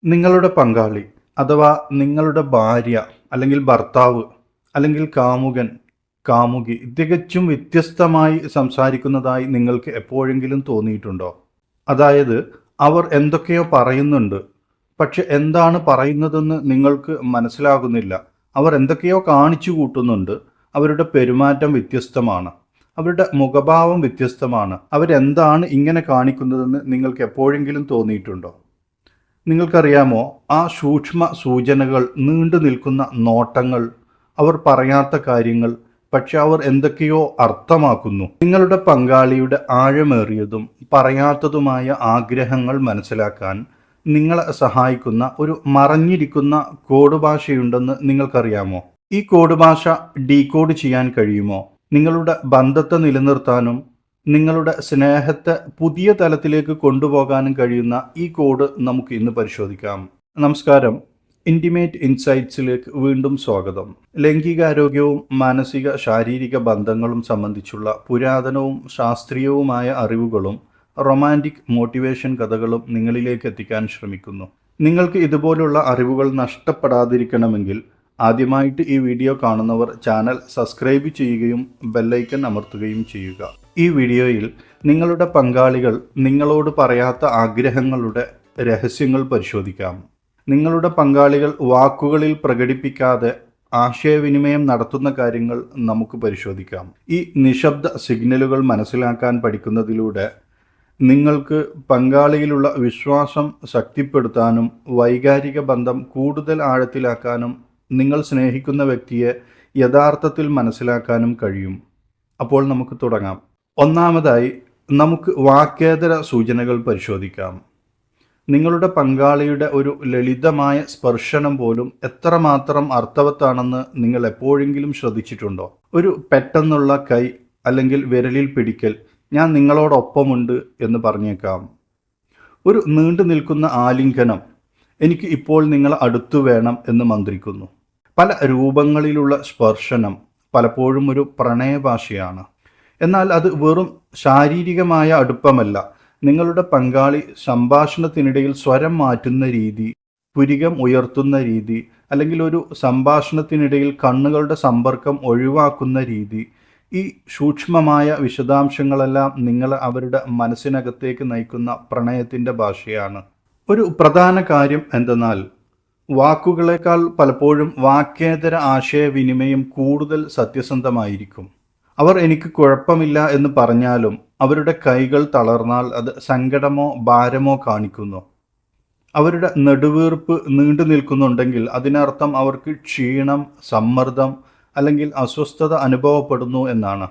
നിങ്ങളുടെ പങ്കാളി അഥവാ നിങ്ങളുടെ ഭാര്യ അല്ലെങ്കിൽ ഭർത്താവ് അല്ലെങ്കിൽ കാമുകൻ, കാമുകി തികച്ചും വ്യത്യസ്തമായി സംസാരിക്കുന്നതായി നിങ്ങൾക്ക് എപ്പോഴെങ്കിലും തോന്നിയിട്ടുണ്ടോ? അതായത് അവർ എന്തൊക്കെയോ പറയുന്നുണ്ട്, പക്ഷെ എന്താണ് പറയുന്നതെന്ന് നിങ്ങൾക്ക് മനസ്സിലാകുന്നില്ല. അവർ എന്തൊക്കെയോ കാണിച്ചു കൂട്ടുന്നുണ്ട്. അവരുടെ പെരുമാറ്റം വ്യത്യസ്തമാണ്. അവരുടെ മുഖഭാവം വ്യത്യസ്തമാണ്. അവരെന്താണ് ഇങ്ങനെ കാണിക്കുന്നതെന്ന് നിങ്ങൾക്ക് എപ്പോഴെങ്കിലും തോന്നിയിട്ടുണ്ടോ? നിങ്ങൾക്കറിയാമോ, ആ സൂക്ഷ്മ സൂചനകൾ, നീണ്ടു നിൽക്കുന്ന നോട്ടങ്ങൾ, അവർ പറയാത്ത കാര്യങ്ങൾ, പക്ഷെ അവർ എന്തൊക്കെയോ അർത്ഥമാക്കുന്നു. നിങ്ങളുടെ പങ്കാളിയുടെ ആഴമേറിയതും പറയാത്തതുമായ ആഗ്രഹങ്ങൾ മനസ്സിലാക്കാൻ നിങ്ങളെ സഹായിക്കുന്ന ഒരു മറഞ്ഞിരിക്കുന്ന കോഡ് ഭാഷയുണ്ടെന്ന് നിങ്ങൾക്കറിയാമോ? ഈ കോഡ് ഭാഷ ഡീകോഡ് ചെയ്യാൻ കഴിയുമോ? നിങ്ങളുടെ ബന്ധത്തെ നിലനിർത്താനും നിങ്ങളുടെ സ്നേഹത്തെ പുതിയ തലത്തിലേക്ക് കൊണ്ടുപോകാനും കഴിയുന്ന ഈ കോഡ് നമുക്ക് ഇന്ന് പരിശോധിക്കാം. നമസ്കാരം, ഇൻറ്റിമേറ്റ് ഇൻസൈറ്റ്സിലേക്ക് വീണ്ടും സ്വാഗതം. ലൈംഗികാരോഗ്യവും മാനസിക ശാരീരിക ബന്ധങ്ങളും സംബന്ധിച്ചുള്ള പുരാതനവും ശാസ്ത്രീയവുമായ അറിവുകളും റൊമാൻറ്റിക് മോട്ടിവേഷൻ കഥകളും നിങ്ങളിലേക്ക് എത്തിക്കാൻ ശ്രമിക്കുന്നു. നിങ്ങൾക്ക് ഇതുപോലുള്ള അറിവുകൾ നഷ്ടപ്പെടാതിരിക്കണമെങ്കിൽ ആദ്യമായിട്ട് ഈ വീഡിയോ കാണുന്നവർ ചാനൽ സബ്സ്ക്രൈബ് ചെയ്യുകയും ബെല്ലൈക്കൺ അമർത്തുകയും ചെയ്യുക. ഈ വീഡിയോയിൽ നിങ്ങളുടെ പങ്കാളികൾ നിങ്ങളോട് പറയാത്ത ആഗ്രഹങ്ങളുടെ രഹസ്യങ്ങൾ പരിശോധിക്കാം. നിങ്ങളുടെ പങ്കാളികൾ വാക്കുകളിൽ പ്രകടിപ്പിക്കാതെ ആശയവിനിമയം നടത്തുന്ന കാര്യങ്ങൾ നമുക്ക് പരിശോധിക്കാം. ഈ നിശബ്ദ സിഗ്നലുകൾ മനസ്സിലാക്കാൻ പഠിക്കുന്നതിലൂടെ നിങ്ങൾക്ക് പങ്കാളിയിലുള്ള വിശ്വാസം ശക്തിപ്പെടുത്താനും വൈകാരിക ബന്ധം കൂടുതൽ ആഴത്തിലാക്കാനും നിങ്ങൾ സ്നേഹിക്കുന്ന വ്യക്തിയെ യഥാർത്ഥത്തിൽ മനസ്സിലാക്കാനും കഴിയും. അപ്പോൾ നമുക്ക് തുടങ്ങാം. ഒന്നാമതായി നമുക്ക് വാക്കേതര സൂചനകൾ പരിശോധിക്കാം. നിങ്ങളുടെ പങ്കാളിയുടെ ഒരു ലളിതമായ സ്പർശനം പോലും എത്രമാത്രം അർത്ഥവത്താണെന്ന് നിങ്ങൾ എപ്പോഴെങ്കിലും ശ്രദ്ധിച്ചിട്ടുണ്ടോ? ഒരു പെട്ടെന്നുള്ള കൈ അല്ലെങ്കിൽ വിരലിൽ പിടിക്കൽ, ഞാൻ നിങ്ങളോടൊപ്പമുണ്ട് എന്ന് പറഞ്ഞേക്കാം. ഒരു നീണ്ടു നിൽക്കുന്ന ആലിംഗനം, എനിക്ക് ഇപ്പോൾ നിങ്ങൾ അടുത്തു വേണം എന്ന് മന്ത്രിക്കുന്നു. പല രൂപങ്ങളിലുള്ള സ്പർശനം പലപ്പോഴും ഒരു പ്രണയഭാഷയാണ്. എന്നാൽ അത് വെറും ശാരീരികമായ അടുപ്പമല്ല. നിങ്ങളുടെ പങ്കാളി സംഭാഷണത്തിനിടയിൽ സ്വരം മാറ്റുന്ന രീതി, പുരികം ഉയർത്തുന്ന രീതി, അല്ലെങ്കിൽ ഒരു സംഭാഷണത്തിനിടയിൽ കണ്ണുകളുടെ സമ്പർക്കം ഒഴിവാക്കുന്ന രീതി, ഈ സൂക്ഷ്മമായ വിശദാംശങ്ങളെല്ലാം നിങ്ങളെ അവരുടെ മനസ്സിനകത്തേക്ക് നയിക്കുന്ന പ്രണയത്തിൻ്റെ ഭാഷയാണ്. ഒരു പ്രധാന കാര്യം എന്തെന്നാൽ, വാക്കുകളേക്കാൾ പലപ്പോഴും വാക്കേതര ആശയവിനിമയം കൂടുതൽ സത്യസന്ധമായിരിക്കും. അവർ എനിക്ക് കുഴപ്പമില്ല എന്ന് പറഞ്ഞാലും അവരുടെ കൈകൾ തളർന്നാൽ അത് സങ്കടമോ ഭാരമോ കാണിക്കുന്നു. അവരുടെ നെടുവീർപ്പ് നീണ്ടു നിൽക്കുന്നുണ്ടെങ്കിൽ അതിനർത്ഥം അവർക്ക് ക്ഷീണം, സമ്മർദ്ദം അല്ലെങ്കിൽ അസ്വസ്ഥത അനുഭവപ്പെടുന്നു എന്നാണ്.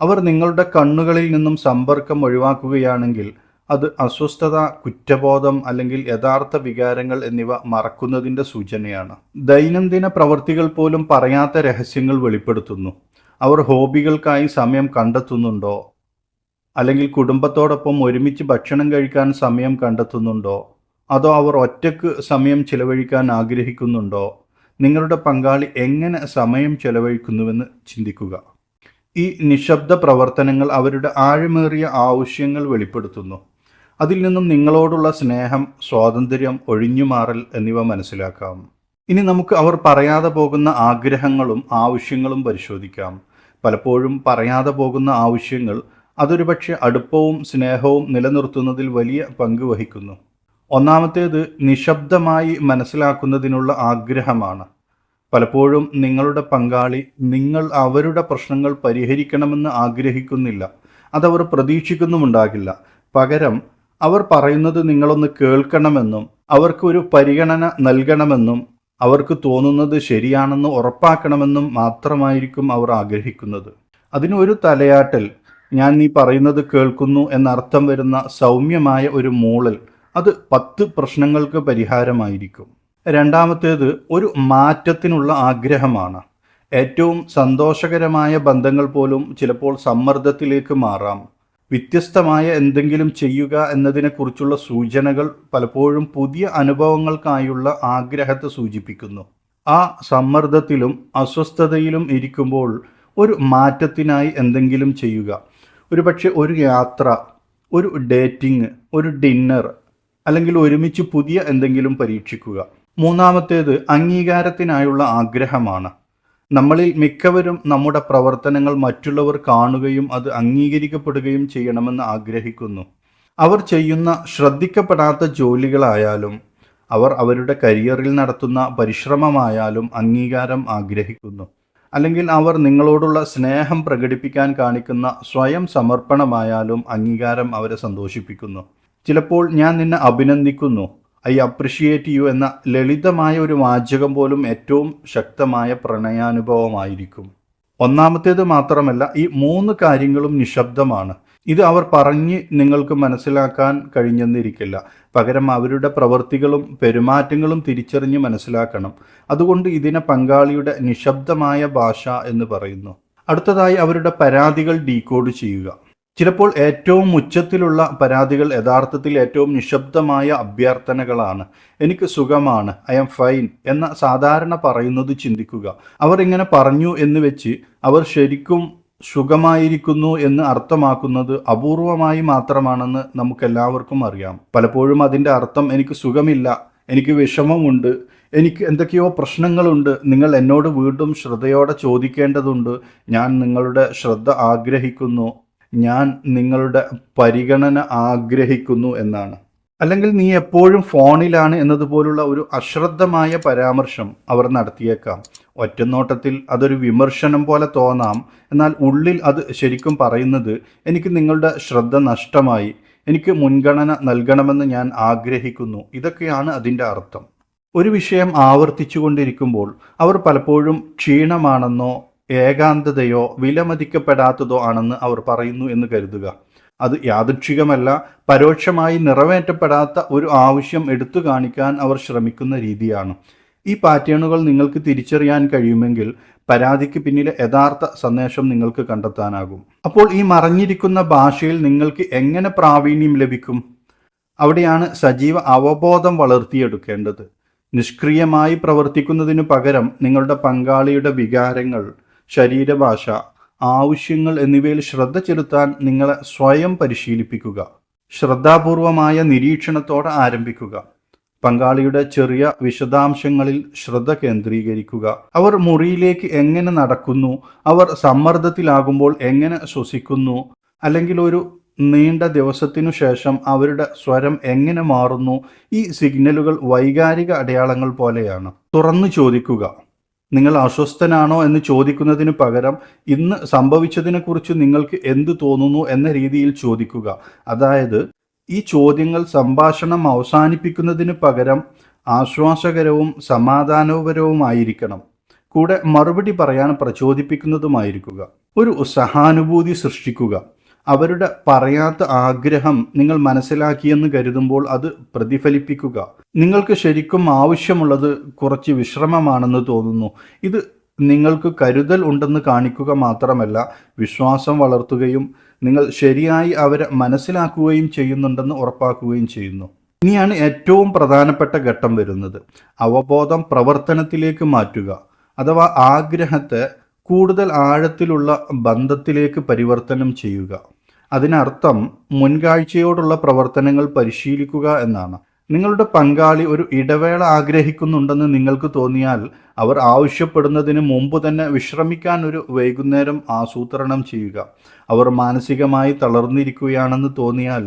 അവർ നിങ്ങളുടെ കണ്ണുകളിൽ നിന്നും സമ്പർക്കം ഒഴിവാക്കുകയാണെങ്കിൽ അത് അസ്വസ്ഥത, കുറ്റബോധം അല്ലെങ്കിൽ യഥാർത്ഥ വികാരങ്ങൾ എന്നിവ മറക്കുന്നതിൻ്റെ സൂചനയാണ്. ദൈനംദിന പ്രവൃത്തികൾ പോലും പറയാത്ത രഹസ്യങ്ങൾ വെളിപ്പെടുത്തുന്നു. അവർ ഹോബികൾക്കായി സമയം കണ്ടെത്തുന്നുണ്ടോ? അല്ലെങ്കിൽ കുടുംബത്തോടൊപ്പം ഒരുമിച്ച് ഭക്ഷണം കഴിക്കാൻ സമയം കണ്ടെത്തുന്നുണ്ടോ? അതോ അവർ ഒറ്റയ്ക്ക് സമയം ചെലവഴിക്കാൻ ആഗ്രഹിക്കുന്നുണ്ടോ? നിങ്ങളുടെ പങ്കാളി എങ്ങനെ സമയം ചെലവഴിക്കുന്നുവെന്ന് ചിന്തിക്കുക. ഈ നിശബ്ദ പ്രവർത്തനങ്ങൾ അവരുടെ ആഴമേറിയ ആവശ്യങ്ങൾ വെളിപ്പെടുത്തുന്നു. അതിൽ നിന്നും നിങ്ങളോടുള്ള സ്നേഹം, സ്വാതന്ത്ര്യം, ഒഴിഞ്ഞുമാറൽ എന്നിവ മനസ്സിലാക്കാം. ഇനി നമുക്ക് അവർ പറയാതെ പോകുന്ന ആഗ്രഹങ്ങളും ആവശ്യങ്ങളും പരിശോധിക്കാം. പലപ്പോഴും പറയാതെ പോകുന്ന ആവശ്യങ്ങൾ അതൊരുപക്ഷെ അടുപ്പവും സ്നേഹവും നിലനിർത്തുന്നതിൽ വലിയ പങ്ക് വഹിക്കുന്നു. ഒന്നാമത്തേത് നിശബ്ദമായി മനസ്സിലാക്കുന്നതിനുള്ള ആഗ്രഹമാണ്. പലപ്പോഴും നിങ്ങളുടെ പങ്കാളി നിങ്ങൾ അവരുടെ പ്രശ്നങ്ങൾ പരിഹരിക്കണമെന്ന് ആഗ്രഹിക്കുന്നില്ല. അതവർ പ്രതീക്ഷിക്കുന്നുമുണ്ടാകില്ല. പകരം അവർ പറയുന്നത് നിങ്ങളൊന്ന് കേൾക്കണമെന്നും അവർക്ക് ഒരു പരിഗണന നൽകണമെന്നും അവർക്ക് തോന്നുന്നത് ശരിയാണെന്ന് ഉറപ്പാക്കണമെന്നും മാത്രമായിരിക്കും അവർ ആഗ്രഹിക്കുന്നത്. അതിന് ഒരു തലയാട്ടൽ, ഞാൻ നീ പറയുന്നത് കേൾക്കുന്നു എന്നർത്ഥം വരുന്ന സൗമ്യമായ ഒരു മൂളൽ, അത് 10 പ്രശ്നങ്ങൾക്ക് പരിഹാരമായിരിക്കും. രണ്ടാമത്തേത് ഒരു മാറ്റത്തിനുള്ള ആഗ്രഹമാണ്. ഏറ്റവും സന്തോഷകരമായ ബന്ധങ്ങൾ പോലും ചിലപ്പോൾ സമ്മർദ്ദത്തിലേക്ക് മാറാം. വ്യത്യസ്തമായ എന്തെങ്കിലും ചെയ്യുക എന്നതിനെക്കുറിച്ചുള്ള സൂചനകൾ പലപ്പോഴും പുതിയ അനുഭവങ്ങൾക്കായുള്ള ആഗ്രഹത്തെ സൂചിപ്പിക്കുന്നു. ആ സമ്മർദ്ദത്തിലും അസ്വസ്ഥതയിലും ഇരിക്കുമ്പോൾ ഒരു മാറ്റത്തിനായി എന്തെങ്കിലും ചെയ്യുക. ഒരുപക്ഷെ ഒരു യാത്ര, ഒരു ഡേറ്റിംഗ്, ഒരു ഡിന്നർ അല്ലെങ്കിൽ ഒരുമിച്ച് പുതിയ എന്തെങ്കിലും പരീക്ഷിക്കുക. മൂന്നാമത്തേത് അംഗീകാരത്തിനായുള്ള ആഗ്രഹമാണ്. നമ്മളിൽ മിക്കവരും നമ്മുടെ പ്രവർത്തനങ്ങൾ മറ്റുള്ളവർ കാണുകയും അത് അംഗീകരിക്കപ്പെടുകയും ചെയ്യണമെന്ന് ആഗ്രഹിക്കുന്നു. അവർ ചെയ്യുന്ന ശ്രദ്ധിക്കപ്പെടാത്ത ജോലികളായാലും അവർ അവരുടെ കരിയറിൽ നടത്തുന്ന പരിശ്രമമായാലും അംഗീകാരം ആഗ്രഹിക്കുന്നു. അല്ലെങ്കിൽ അവർ നിങ്ങളോടുള്ള സ്നേഹം പ്രകടിപ്പിക്കാൻ കാണിക്കുന്ന സ്വയം സമർപ്പണമായാലും അംഗീകാരം അവരെ സന്തോഷിപ്പിക്കുന്നു. ചിലപ്പോൾ ഞാൻ നിന്നെ അഭിനന്ദിക്കുന്നു, ഐ അപ്രിഷിയേറ്റ് യു എന്ന ലളിതമായ ഒരു വാചകം പോലും ഏറ്റവും ശക്തമായ പ്രണയാനുഭവമായിരിക്കും. ഒന്നാമത്തേത് മാത്രമല്ല, ഈ 3 കാര്യങ്ങളും നിശബ്ദമാണ്. ഇത് അവർ പറഞ്ഞ് നിങ്ങൾക്ക് മനസ്സിലാക്കാൻ കഴിഞ്ഞെന്നിരിക്കില്ല. പകരം അവരുടെ പ്രവൃത്തികളും പെരുമാറ്റങ്ങളും തിരിച്ചറിഞ്ഞ് മനസ്സിലാക്കണം. അതുകൊണ്ട് ഇതിനെ പങ്കാളിയുടെ നിശബ്ദമായ ഭാഷ എന്ന് പറയുന്നു. അടുത്തതായി അവരുടെ പരാതികൾ ഡീകോഡ് ചെയ്യുക. ചിലപ്പോൾ ഏറ്റവും ഉച്ചത്തിലുള്ള പരാതികൾ യഥാർത്ഥത്തിൽ ഏറ്റവും നിശബ്ദമായ അഭ്യർത്ഥനകളാണ്. എനിക്ക് സുഖമാണ്, ഐ ആം ഫൈൻ എന്ന സാധാരണ പറയുന്നത് ചിന്തിക്കുക. അവർ ഇങ്ങനെ പറഞ്ഞു എന്ന് വെച്ച് അവർ ശരിക്കും സുഖമായിരിക്കുന്നു എന്ന് അർത്ഥമാക്കുന്നത് അപൂർവമായി മാത്രമാണെന്ന് നമുക്കെല്ലാവർക്കും അറിയാം. പലപ്പോഴും അതിൻ്റെ അർത്ഥം എനിക്ക് സുഖമില്ല, എനിക്ക് വിഷമമുണ്ട്, എനിക്ക് എന്തൊക്കെയോ പ്രശ്നങ്ങളുണ്ട്, നിങ്ങൾ എന്നോട് വീണ്ടും ശ്രദ്ധയോടെ ചോദിക്കേണ്ടതുണ്ട്, ഞാൻ നിങ്ങളുടെ ശ്രദ്ധ ആഗ്രഹിക്കുന്നു, ഞാൻ നിങ്ങളുടെ പരിഗണന ആഗ്രഹിക്കുന്നു എന്നാണ്. അല്ലെങ്കിൽ നീ എപ്പോഴും ഫോണിലാണ് എന്നതുപോലുള്ള ഒരു അശ്രദ്ധമായ പരാമർശം അവർ നടത്തിയേക്കാം. ഒറ്റനോട്ടത്തിൽ അതൊരു വിമർശനം പോലെ തോന്നാം, എന്നാൽ ഉള്ളിൽ അത് ശരിക്കും പറയുന്നത് എനിക്ക് നിങ്ങളുടെ ശ്രദ്ധ നഷ്ടമായി, എനിക്ക് മുൻഗണന നൽകണമെന്ന് ഞാൻ ആഗ്രഹിക്കുന്നു. ഇതൊക്കെയാണ് അതിൻ്റെ അർത്ഥം. ഒരു വിഷയം ആവർത്തിച്ചുകൊണ്ടിരിക്കുമ്പോൾ അവർ പലപ്പോഴും ക്ഷീണമാണെന്നോ ഏകാന്തതയോ വിലമതിക്കപ്പെടാത്തതോ ആണെന്ന് അവർ പറയുന്നു എന്ന് കരുതുക. അത് യാദൃച്ഛികമല്ല, പരോക്ഷമായി നിറവേറ്റപ്പെടാത്ത ഒരു ആവശ്യം എടുത്തു കാണിക്കാൻ അവർ ശ്രമിക്കുന്ന രീതിയാണ്. ഈ പാറ്റേണുകൾ നിങ്ങൾക്ക് തിരിച്ചറിയാൻ കഴിയുമെങ്കിൽ പരാതിക്ക് പിന്നിലെ യഥാർത്ഥ സന്ദേശം നിങ്ങൾക്ക് കണ്ടെത്താനാകും. അപ്പോൾ ഈ മറഞ്ഞിരിക്കുന്ന ഭാഷയിൽ നിങ്ങൾക്ക് എങ്ങനെ പ്രാവീണ്യം ലഭിക്കും? അവിടെയാണ് സജീവ അവബോധം വളർത്തിയെടുക്കേണ്ടത്. നിഷ്ക്രിയമായി പ്രവർത്തിക്കുന്നതിനു പകരം നിങ്ങളുടെ പങ്കാളിയുടെ വികാരങ്ങൾ, ശരീരഭാഷ, ആവശ്യങ്ങൾ എന്നിവയിൽ ശ്രദ്ധ ചെലുത്താൻ നിങ്ങളെ സ്വയം പരിശീലിപ്പിക്കുക. ശ്രദ്ധാപൂർവമായ നിരീക്ഷണത്തോടെ ആരംഭിക്കുക. പങ്കാളിയുടെ ചെറിയ വിശദാംശങ്ങളിൽ ശ്രദ്ധ കേന്ദ്രീകരിക്കുക. അവർ മുറിയിലേക്ക് എങ്ങനെ നടക്കുന്നു, അവർ സമ്മർദ്ദത്തിലാകുമ്പോൾ എങ്ങനെ ശ്വസിക്കുന്നു, അല്ലെങ്കിൽ ഒരു നീണ്ട ദിവസത്തിനു ശേഷം അവരുടെ സ്വരം എങ്ങനെ മാറുന്നു. ഈ സിഗ്നലുകൾ വൈകാരിക അടയാളങ്ങൾ പോലെയാണ്. തുറന്നു ചോദിക്കുക. നിങ്ങൾ അസ്വസ്ഥനാണോ എന്ന് ചോദിക്കുന്നതിന് പകരം ഇന്ന് സംഭവിച്ചതിനെക്കുറിച്ച് നിങ്ങൾക്ക് എന്ത് തോന്നുന്നു എന്ന രീതിയിൽ ചോദിക്കുക. അതായത് ഈ ചോദ്യങ്ങൾ സംഭാഷണം അവസാനിപ്പിക്കുന്നതിന് പകരം ആശ്വാസകരവും സമാധാനപരവുമായിരിക്കണം. കൂടെ മറുപടി പറയാൻ പ്രചോദിപ്പിക്കുന്നതുമായിരിക്കുക. ഒരു സഹാനുഭൂതി സൃഷ്ടിക്കുക. അവരുടെ പറയാത്ത ആഗ്രഹം നിങ്ങൾ മനസ്സിലാക്കിയെന്ന് കരുതുമ്പോൾ അത് പ്രതിഫലിപ്പിക്കുക. നിങ്ങൾക്ക് ശരിക്കും ആവശ്യമുള്ളത് കുറച്ച് വിശ്രമമാണെന്ന് തോന്നുന്നു. ഇത് നിങ്ങൾക്ക് കരുതൽ ഉണ്ടെന്ന് കാണിക്കുക മാത്രമല്ല, വിശ്വാസം വളർത്തുകയും നിങ്ങൾ ശരിയായി അവരെ മനസ്സിലാക്കുകയും ചെയ്യുന്നുണ്ടെന്ന് ഉറപ്പാക്കുകയും ചെയ്യുന്നു. ഇനിയാണ് ഏറ്റവും പ്രധാനപ്പെട്ട ഘട്ടം വരുന്നത്. അവബോധം പ്രവർത്തനത്തിലേക്ക് മാറ്റുക, അഥവാ ആഗ്രഹത്തെ കൂടുതൽ ആഴത്തിലുള്ള ബന്ധത്തിലേക്ക് പരിവർത്തനം ചെയ്യുക. അതിനർത്ഥം മുൻകാഴ്ചയോടുള്ള പ്രവർത്തനങ്ങൾ പരിശീലിക്കുക എന്നാണ്. നിങ്ങളുടെ പങ്കാളി ഒരു ഇടവേള ആഗ്രഹിക്കുന്നുണ്ടെന്ന് നിങ്ങൾക്ക് തോന്നിയാൽ അവർ ആവശ്യപ്പെടുന്നതിന് മുമ്പ് തന്നെ വിശ്രമിക്കാൻ ഒരു വൈകുന്നേരം ആസൂത്രണം ചെയ്യുക. അവർ മാനസികമായി തളർന്നിരിക്കുകയാണെന്ന് തോന്നിയാൽ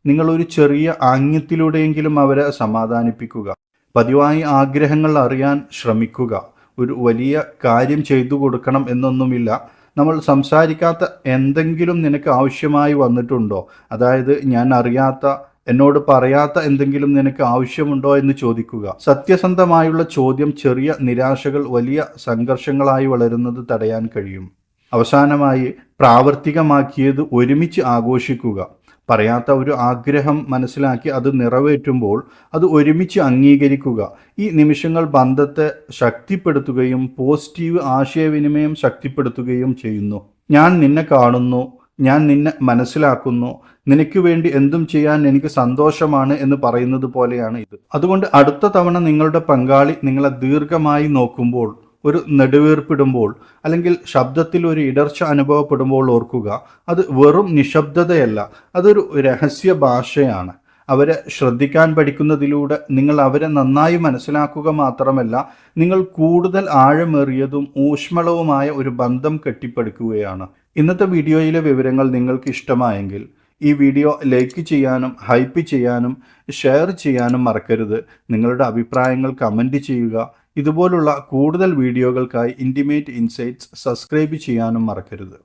നിങ്ങളൊരു ചെറിയ ആംഗ്യത്തിലൂടെയെങ്കിലും അവരെ സമാധാനിപ്പിക്കുക. പതിവായി ആഗ്രഹങ്ങൾ അറിയാൻ ശ്രമിക്കുക. ഒരു വലിയ കാര്യം ചെയ്തു കൊടുക്കണം എന്നൊന്നുമില്ല. നമ്മൾ സംസാരിക്കാത്ത എന്തെങ്കിലും നിനക്ക് ആവശ്യമായി വന്നിട്ടുണ്ടോ? അതായത് ഞാൻ അറിയാത്ത, എന്നോട് പറയാത്ത എന്തെങ്കിലും നിനക്ക് ആവശ്യമുണ്ടോ എന്ന് ചോദിക്കുക. സത്യസന്ധമായുള്ള ചോദ്യം ചെറിയ നിരാശകൾ വലിയ സംഘർഷങ്ങളായി വളരുന്നത് തടയാൻ കഴിയും. അവസാനമായി പ്രാവർത്തികമാക്കിയത് ഒരുമിച്ച് ആഘോഷിക്കുക. പറയാത്ത ഒരു ആഗ്രഹം മനസ്സിലാക്കി അത് നിറവേറ്റുമ്പോൾ അത് ഒരുമിച്ച് അംഗീകരിക്കുക. ഈ നിമിഷങ്ങൾ ബന്ധത്തെ ശക്തിപ്പെടുത്തുകയും പോസിറ്റീവ് ആശയവിനിമയം ശക്തിപ്പെടുത്തുകയും ചെയ്യുന്നു. ഞാൻ നിന്നെ കാണുന്നു, ഞാൻ നിന്നെ മനസ്സിലാക്കുന്നു, നിനക്ക് വേണ്ടി എന്തും ചെയ്യാൻ എനിക്ക് സന്തോഷമാണ് എന്ന് പറയുന്നത് പോലെയാണ് ഇത്. അതുകൊണ്ട് അടുത്ത തവണ നിങ്ങളുടെ പങ്കാളി നിങ്ങളെ ദീർഘമായി നോക്കുമ്പോൾ, ഒരു നെടുവീർപ്പിടുമ്പോൾ, അല്ലെങ്കിൽ ശബ്ദത്തിൽ ഒരു ഇടർച്ച അനുഭവപ്പെടുമ്പോൾ ഓർക്കുക, അത് വെറും നിശബ്ദതയല്ല, അതൊരു രഹസ്യ ഭാഷയാണ്. അവരെ ശ്രദ്ധിക്കാൻ പഠിക്കുന്നതിലൂടെ നിങ്ങൾ അവരെ നന്നായി മനസ്സിലാക്കുക മാത്രമല്ല, നിങ്ങൾ കൂടുതൽ ആഴമേറിയതും ഊഷ്മളവുമായ ഒരു ബന്ധം കെട്ടിപ്പടുക്കുകയാണ്. ഇന്നത്തെ വീഡിയോയിലെ വിവരങ്ങൾ നിങ്ങൾക്ക് ഇഷ്ടമായെങ്കിൽ ഈ വീഡിയോ ലൈക്ക് ചെയ്യാനും ഹൈപ്പ് ചെയ്യാനും ഷെയർ ചെയ്യാനും മറക്കരുത്. നിങ്ങളുടെ അഭിപ്രായങ്ങൾ കമൻറ്റ് ചെയ്യുക. ഇതുപോലുള്ള കൂടുതൽ വീഡിയോകൾക്കായി ഇൻറ്റിമേറ്റ് ഇൻസൈറ്റ്സ് സബ്സ്ക്രൈബ് ചെയ്യാനും മറക്കരുത്.